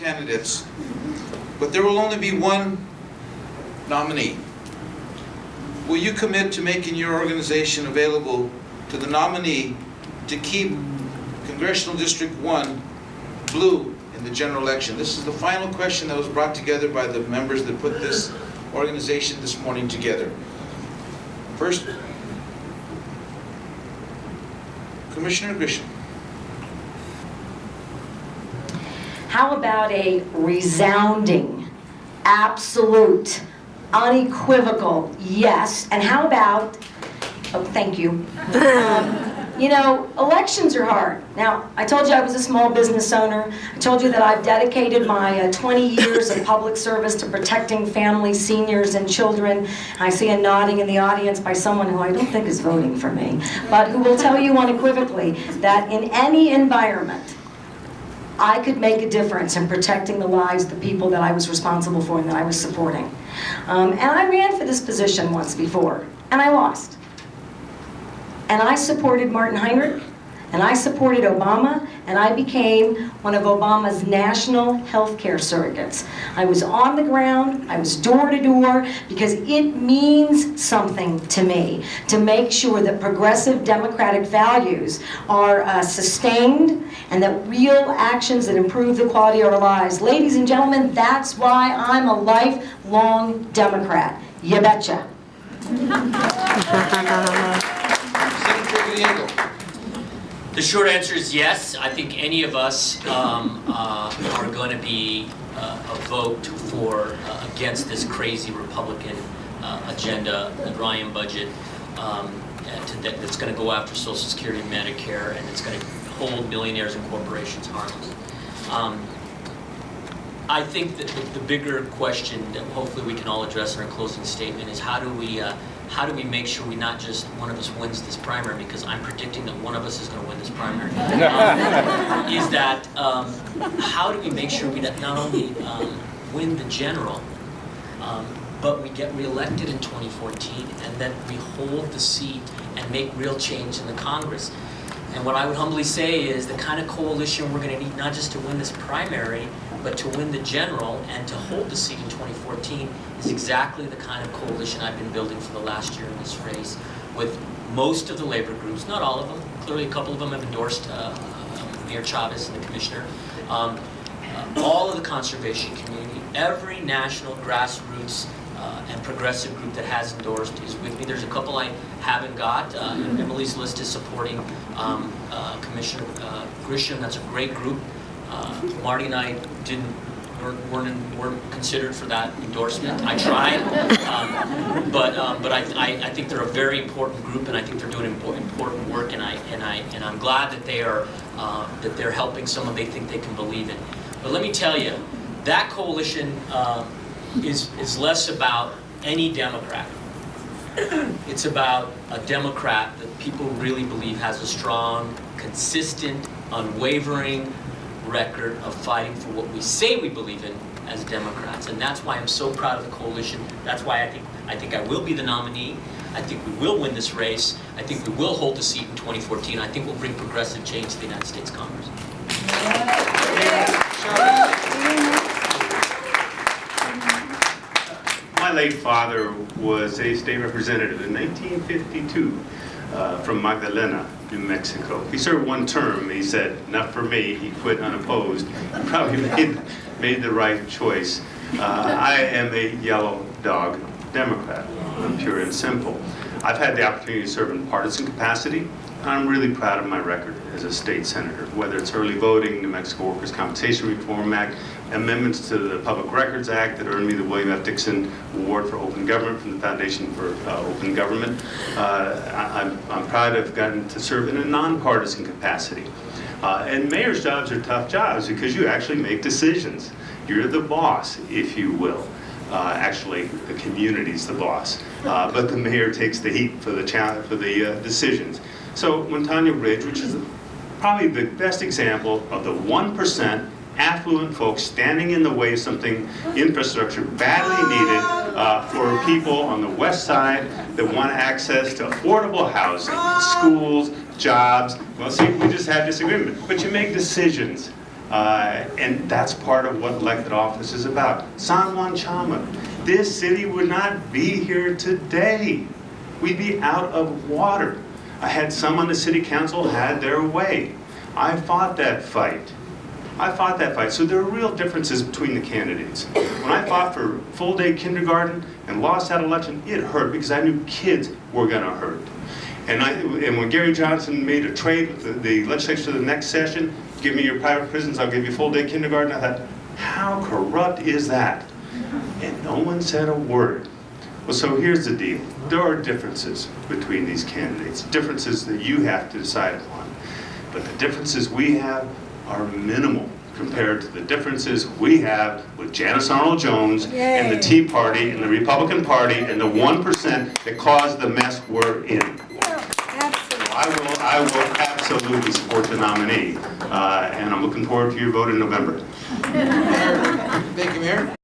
candidates, but there will only be one nominee. Will you commit to making your organization available to the nominee to keep Congressional District 1 blue in the general election? This is the final question that was brought together by the members that put this organization this morning together. First, Commissioner Grisham. How about a resounding, absolute, unequivocal yes? And how about, oh, thank you. You know, elections are hard. Now, I told you I was a small business owner. I told you that I've dedicated my 20 years of public service to protecting families, seniors, and children. I see a nodding in the audience by someone who I don't think is voting for me, but who will tell you unequivocally that in any environment, I could make a difference in protecting the lives of the people that I was responsible for and that I was supporting. And I ran for this position once before, and I lost. And I supported Martin Heinrich, and I supported Obama, and I became one of Obama's national health care surrogates. I was on the ground, I was door to door, because it means something to me to make sure that progressive democratic values are sustained and that real actions that improve the quality of our lives. Ladies and gentlemen, that's why I'm a lifelong Democrat. You betcha. The short answer is yes. I think any of us are going to be a vote for against this crazy Republican agenda, the Ryan budget, that's going to go after Social Security and Medicare, and it's going to hold millionaires and corporations harmless. I think that the bigger question that hopefully we can all address in our closing statement is how do we make sure we not just one of us wins this primary, because I'm predicting that one of us is going to win this primary, is that how do we make sure we not only win the general, but we get reelected in 2014 and that we hold the seat and make real change in the Congress. And what I would humbly say is the kind of coalition we're going to need not just to win this primary, but to win the general and to hold the seat in 2014 is exactly the kind of coalition I've been building for the last year in this race with most of the labor groups, not all of them. Clearly a couple of them have endorsed Mayor Chavez and the commissioner. All of the conservation community, every national grassroots and progressive group that has endorsed is with me. There's a couple I haven't got. Emily's list is supporting Commissioner Grisham. That's a great group. Marty and I weren't considered for that endorsement. I tried, but I think they're a very important group, and I think they're doing important work, and I'm glad that they're helping someone they think they can believe in. But let me tell you, that coalition is less about any Democrat. It's about a Democrat that people really believe has a strong, consistent, unwavering record of fighting for what we say we believe in as Democrats. And that's why I'm so proud of the coalition. That's why I think I will be the nominee. I think we will win this race. I think we will hold the seat in 2014. I think we'll bring progressive change to the United States Congress. My late father was a state representative in 1952 from Magdalena, New Mexico. He served one term. He said, "Not for me." He quit unopposed. He probably made the right choice. I am a yellow dog Democrat, pure and simple. I've had the opportunity to serve in partisan capacity. I'm really proud of my record as a state senator, whether it's early voting, New Mexico Workers' Compensation Reform Act, amendments to the Public Records Act that earned me the William F. Dixon Award for Open Government from the Foundation for Open Government. I'm proud to have gotten to serve in a nonpartisan capacity. And mayor's jobs are tough jobs because you actually make decisions. You're the boss, if you will. Actually, the community's the boss, but the mayor takes the heat for the challenge, for the decisions. So Montano Ridge, which is probably the best example of the 1% affluent folks standing in the way of something infrastructure badly needed for people on the west side that want access to affordable housing, schools, jobs. Well, see, we just had disagreement, but you make decisions. And that's part of what elected office is about. San Juan Chama, this city would not be here today. We'd be out of water. I had some on the city council had their way. I fought that fight. So there are real differences between the candidates. When I fought for full-day kindergarten and lost that election, it hurt because I knew kids were going to hurt. And when Gary Johnson made a trade with the legislature to the next session, give me your private prisons, I'll give you full-day kindergarten, I thought, how corrupt is that? And no one said a word. Well, so here's the deal. There are differences between these candidates, differences that you have to decide upon. But the differences we have are minimal compared to the differences we have with Janice Arnold-Jones and the Tea Party and the Republican Party and the 1% that caused the mess we're in. I will absolutely support the nominee, and I'm looking forward to your vote in November. Thank you, Mayor.